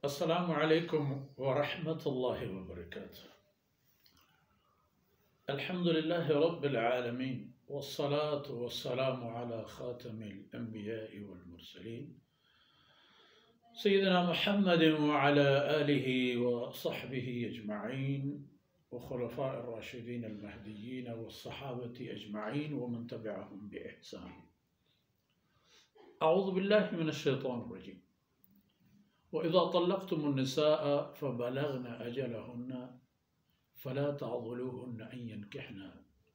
السلام عليكم ورحمة الله وبركاته. الحمد لله رب العالمين والصلاة والسلام على خاتم الأنبياء والمرسلين سيدنا محمد وعلى آله وصحبه أجمعين وخلفاء الراشدين المهديين والصحابة أجمعين ومن تبعهم بإحسان. أعوذ بالله من الشيطان الرجيم. وإذا طلقتم النساء فبلغن أجلهن فلا تعضلوهن أن ينكحن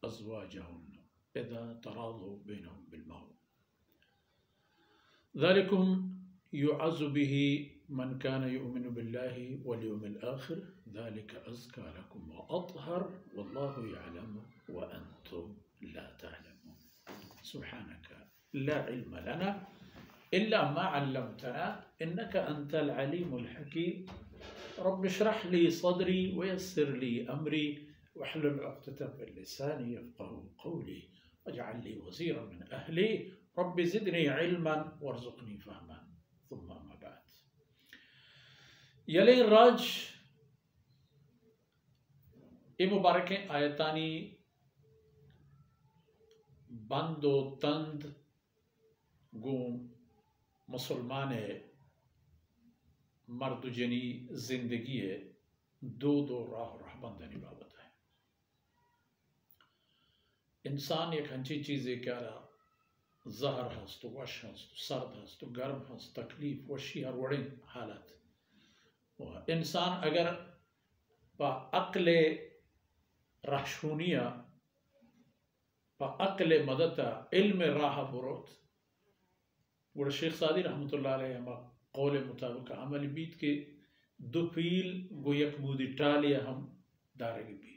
أزواجهن إذا تراضوا بينهم بالمعروف ذلكم يعز به من كان يؤمن بالله واليوم الآخر ذلك أزكى لكم وأطهر والله يعلم وأنتم لا تعلمون. سبحانك لا علم لنا إلا ما علمتنا إنك أنت العليم الحكيم. رب اشرح لي صدري ويسر لي أمري واحلل عقدة من لساني يفقهوا قولي واجعل لي وزيرا من أهلي رب زدني علما وارزقني فهما. ثم أما بعد. يلي الراج مبارك آيتاني بندو تند گوم مسلمان مرد جنی زندگی دو راہ رہبندنی بابت ہے. انسان ایک ہنچی چیز ہے کہ زہر ہست وش ہست سرد ہست گرم ہست تکلیف وشی ہر وڑیں حالت انسان اگر با عقل رحشونیہ با عقل مدتا علم راہ بروت گوڑا شیخ سعدی رحمت اللہ علیہ ہما قول مطابق عمل بیت کے دو پیل گو یک مودی ٹالیا ہم دارگی بھی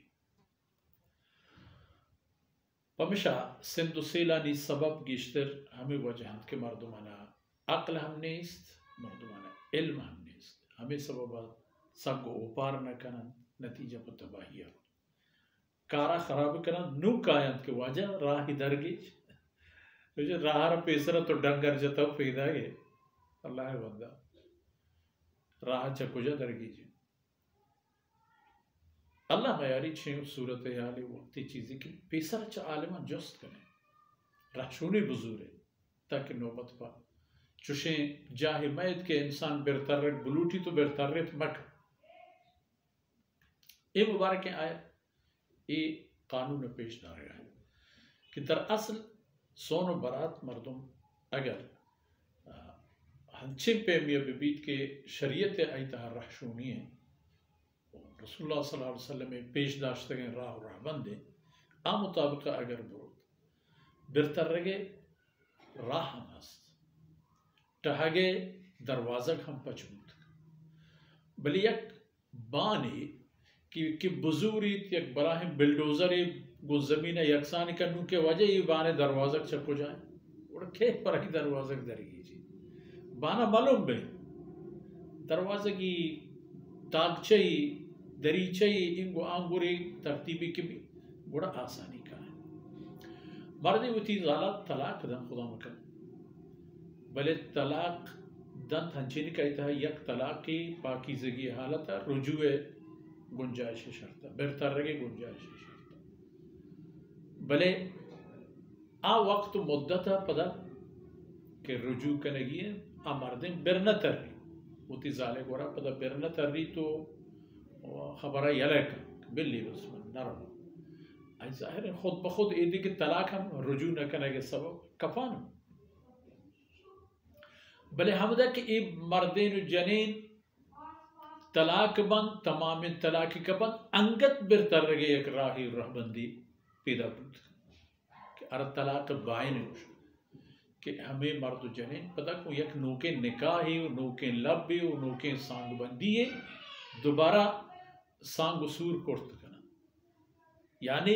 پمشا سندو سیلانی سبب گیشتر ہمیں وجہاں کے مردمانا عقل ہم نیست مردمانا علم ہم نیست ہمیں سببات سنگو اوپار نہ کنن نتیجہ پر تباہی کارا خراب کنن نو کائنت کے واجہ راہی درگیج راہ پیسرا تو ڈنگر جتا پیدا گئے اللہ ہے بندہ راہ چکوجہ درگی جی اللہ میاری چھیں صورت حالی وقتی چیزی کی پیسرا چا عالمان جست کریں رحشونی بزور ہے تاکہ نوبت پا چوشیں جاہی مید کے انسان برترک بلوٹی تو برترک مک اے مبارک آیا اے قانون پیش دار رہا ہے کہ در اصل سون و برات مردم اگر ہنچے پیمیہ ببیت کے شریعت آئیتہ رحشونی ہیں رسول اللہ صلی اللہ علیہ وسلم پیش داشتے گئے راہ و راہ بندے مطابقہ اگر برود برتر رگے راہ ہم ہست ٹہاگے دروازہ ہم پچمود بلی یک بانی کہ بزوریت یک براہم بلڈوزری گو زمین یکسانی کنو کے وجہ یہ بانے دروازہ چکو جائیں اور کھیت پر ہی دروازہ درگی جی بانا معلوم بے دروازہ کی تاکچئی دریچئی انگو آنگوری ترتیبی کی بھی بڑا آسانی کا ہے. مردی ہوتی ذالات طلاق دن خدا مکن بلے طلاق دن ہنچینی کہتا ہے یک طلاق کی پاکیزگی حالت ہے رجوع گنجائش شرط بہتر رگے گنجائش شرط بلے وقت مدتا پدا کہ رجوع کنگی ہے مردم برنہ تر رہی ہوتی ظالے گورا پدا برنہ تر رہی تو خبرہ یلکا بلی بسمن نرم آئی ظاہر ہے خود بخود ایدی کہ طلاق ہم رجوع نہ کنگے سبب کفان بلے حمدہ کہ ای مردین جنین طلاق بند تمام طلاقی کا بند انگت برتر رگے ایک راہی رہبندی پیدا بود کہ طلاق بائن ہوش کہ ہمیں مرد و جنین پتہ کو یک نوکے نکاح ہی نوکے لب بھی نوکے سانگ بندی ہے دوبارہ سانگ سور کرت کنا یعنی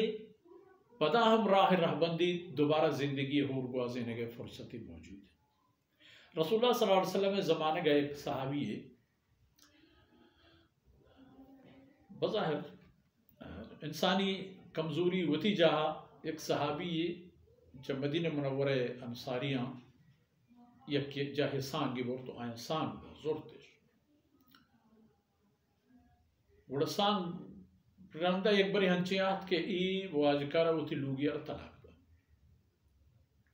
پتہ ہم راہ رہبندی دوبارہ زندگی ہور گوازینے کے فرصتی موجود ہے. رسول اللہ صلی اللہ علیہ وسلم زمانے کا ایک صحابی ہے بظاہر انسانی کمزوری وتی جہاں ایک صحابی جب مدینہ منورہ انصاریاں یک جاہے سانگی بور تو آئیں سانگ زورتش ورسان رندا یک بری ہنچیات کہ ای واجکارا ہوتی لوگی اور طلاق دا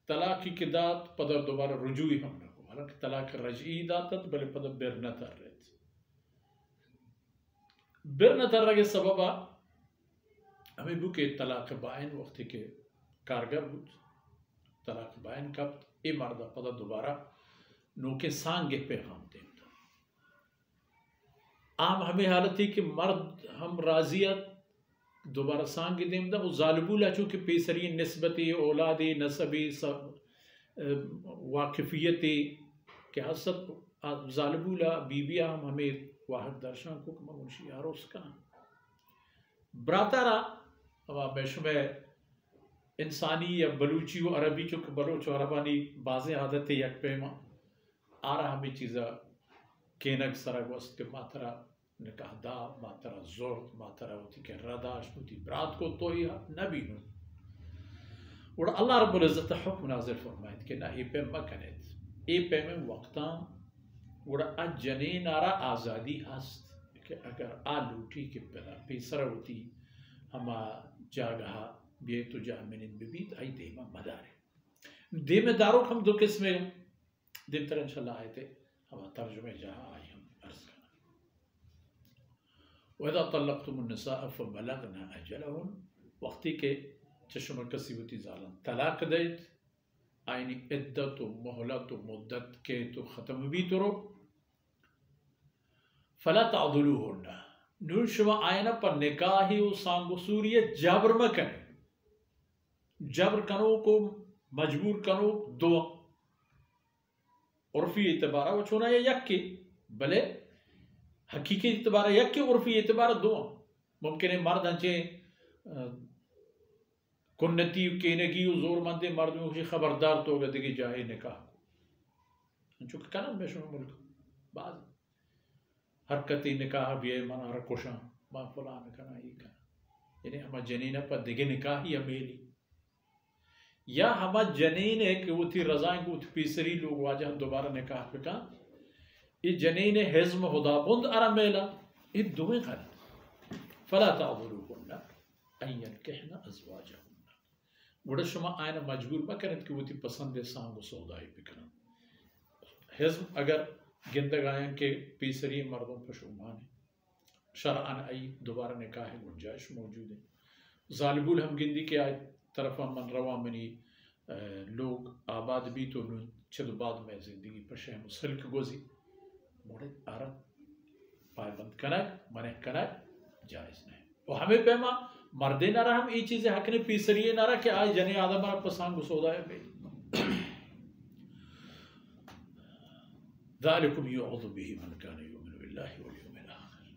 طلاقی کی دات پدر دوبارہ رجوعی ہم نکو حالانکہ طلاق رجعی داتت بلے پدر برنتر رہت برنتر رہے سببا ہمیں بو کہ طلاق بائن وقتی کے کارگر بود طلاق بائن کب ای مردہ پدر دوبارہ نوکے سانگے پیغام دیں عام ہمیں حالت تھی کہ مرد ہم راضیت دوبارہ سانگی دیم دا وہ ظالبولا چونکہ پیسری نسبتی اولادی نسبی واقفیتی کہ حسد ظالبولا بیبیا ہم ہمیں واحد درشان کو کما منشی آروس کا براتارا ہما بیشمہ انسانی یا بلوچی و عربی چونکہ بلوچ و عربانی بازیں عادت یک پیما آرہ ہمیں چیزا کینک سرگ وست کے ماترا نکاح دا ماترا زورت ماترا ہوتی کہ رداش ہوتی برات کو تو ہی نبی نو اور اللہ رب العزت حکم نازل فرمائید کہ نہ ای پہ مکنید ای پہ میں وقتاں اور جنین آرہ آزادی ہست کہ اگر لوٹی کے پہلا پیسر ہوتی ہما جاگہا بیتو جامنین ببیت آئی دیمہ مدارے دیمہ داروں ہم دو قسمیں دیم تر انشاءاللہ آئے تھے ہم ترجمہ جہاں آئی ہم عرض کرنا وَإِذَا طَلَّقْتُمُ النِّسَاءَ فَبَلَغْنَا أَجَلَهُنَّ وقتی کے چشم کسی ہوتی زالن طلاق دیت آئینی عدت و محلت و مدت کے تو ختم بھی تو رو فَلَا تَعْضُلُوهُنَّ نون شما آئینہ پر نکاحی و سانگو سوریہ جبر مکنے جبر کنو کو مجبور کنو دو عرفی اعتبارہ وہ چونا یہ یک کی بلے حقیقی اعتبارہ یک کی عرفی اعتبارہ دو ممکن ہے مرد ہنچے کنتی کینگی و زور مندے مرد میں خوشی خبردار تو گا دیگی جائے نکاح کو چونکہ کنم میں شما ملک بعض حرکتی نکاح بھی ہے مانا رکوشاں ما فلان کنا ہی کنا یعنی ہما جنینہ پر دیگے نکاح ہی امیلی یا ہما جنین ہے کہ وہ تھی رضائیں کو تھی پیسری لوگ واجہ دوبارہ نکاح پکا یہ جنین حزم خدا بند ارمیلا یہ دویں غلط فلا تعذروهن ان ينكحن ازواجهن وڑا شما آئینہ مجبور مکرند کہ وہ تھی پسند سانگ و سودائی پکرن حزم اگر گندگ آئین کے پیسری مردوں پر شمان ہے شرعن ای دوبارہ نکاح گنجائش موجود ہے ظالب الحم گندی کے آئے طرفا من روا منی لوگ آباد بھی تو چھد بعد میں زندگی پر شہ مسلک گوزی موڑے آرہ پائے بند کنک منہ کنک جائز نہیں اور ہمیں پیما مردے نہ رہا ہم ای چیزیں حق نے پیسریے نہ رہا کہ آج جنی آدم رہا پسانگ سودا ہے بے ذالکم یعوذ به من کان یؤمن باللہ والیوم الاخر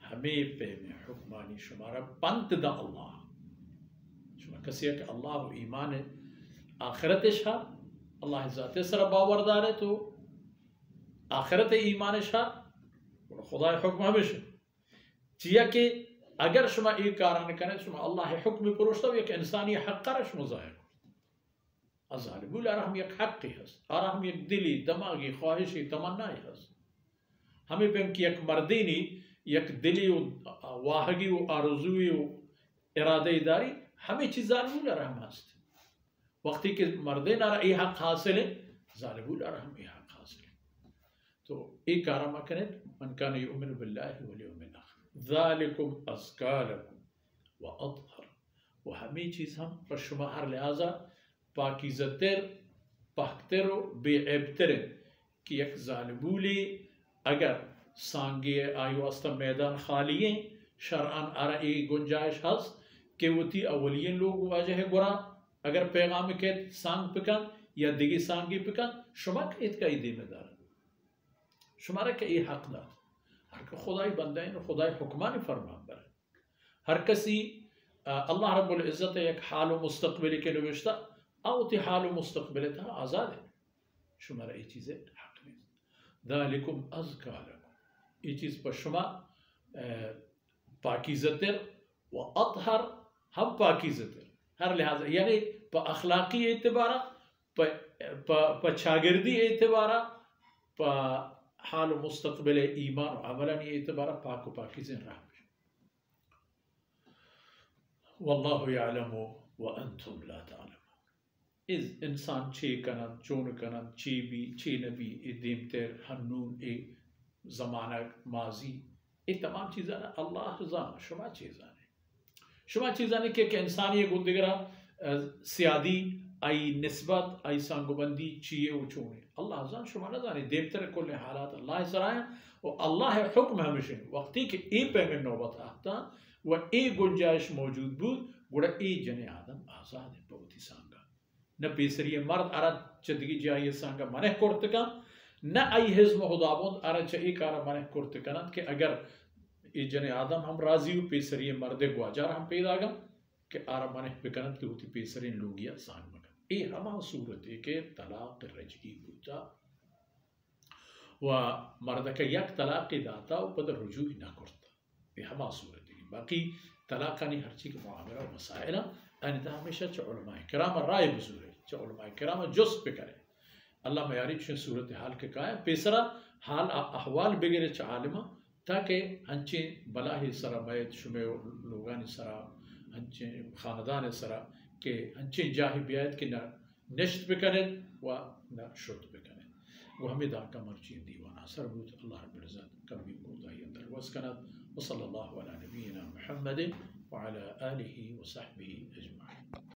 ہمیں پہ میں حکمانی شمارا پنت دا اللہ شما کسی ہے کہ اللہ و ایمان ہے آخرت شاہ اللہ ذات سر باوردار ہے تو آخرت ایمان شاہ خدا حکم ہمیشہ چیا کہ اگر شما ایک کاران کرنے شما اللہ حکم پروشتا ہو یک انسانی حق کر شما ظاہر ظالب الرحم یک حقی ہست ارحم یک دلی دماغی خواہشی تمنائی ہست ہمیں پہم کی یک مردینی یک دلی و واہگی و آرزوی و ارادہ داری ہمیں چیز ظالب الرحم ہست وقتی کہ مردین ای حق حاصل ہے ظالب الرحم ای حق حاصل ہے تو ایک کارما کریں من کان یؤمن باللہ والیوم الاخر ذالکم ازکا لکم و اطہر و ہمیں چیز ہم پر شما ہر لہذا پاکیزتر پاکتر و بے عیبتر کہ یک ظالبولی اگر سانگی آئی واسطہ میدان خالی ہیں شرعن ارئی گنجائش ہست کہ وہ تی اولین لوگ واجہ ہے گرا اگر پیغام کہت سانگ پکن یا دیگی سانگی پکن شما کہت کا ای دیمہ دار شمارا کہ ای حق دار ہر خدای بندہ ہے خدای حکمان فرمان بر ہر کسی اللہ رب العزت ایک حال و مستقبلی کے نوشتہ او تی حال و مستقبلی تھا آزاد ہے شمارا ای چیزیں حق نہیں ذالکم ازکا لکم ای چیز پر شما پاکیزتر و اطہر ہم پاکیزتر ہر لحاظ یعنی پا اخلاقی اعتبارہ پا چاگردی اعتبارہ پا حال و مستقبل ایمان و عملانی اعتبارہ پاک و پاکیزن رہا والله يعلم وأنتم لا تعلمون إذ إنسان چه کنند چون کنند چی بی چی نبی دیمتر هنون زمانه ماضی این تمام چیزاں اللہ رضا شما چیزاں کہ انسانی گندگرا سیادی ای نسبت ای سانگوبندی چیئے و چونے اللہ زان شما نہ جانے دیمتر کل حالات اللہ سرائیں و اللہ حکم ہمیشہ وقتی کہ ای پیمن نوبت آتا و ای گنجائش موجود بود گوڑا ای جن آدم آزاد ہے بہتی سانگا نہ پیسری مرد ارد چدگی جائیے سانگا منہ کرتکا نہ ای حزم خدابوند ارد چا ای کارا منہ کرتکنند کہ اگر ای جن آدم ہم راضی ہو پیسری مرد گواجار ہم پیدا گا کہ آرا منہ بکنند کہ ہوتی پیسرین لوگیا سانگ مگا ای ہما صورت ہے کہ طلاق رجعی ہوتا و مردک یک طلاق داتا و پدر رجوع نہ کرتا ای ہما صورت ہے باقی طلاقانی ہر چیز معاملہ و مسائلہ انتا ہمیشہ چا علماء کرام رائے بزرے چا علماء کرام جس پہ کرے اللہ میاری چھے صورت حال کے کہا ہے پیسرا حال احوال بگرے چا عالمہ تاکہ ہنچے بلاہی سرا بیت شمع لوگانی سرا ہنچے خاندان سرا کہ ہنچے جاہی بیایت کہ نہ نشت بکنے و نہ شد بکنے وہ ہمیں داکہ مرچین دیوانا سر بود اللہ رب العزت کمی کوتاہی اندر واسکنات وصلی اللہ علی نبینا محمد وعلى آلہ وصحبہ اجمعین.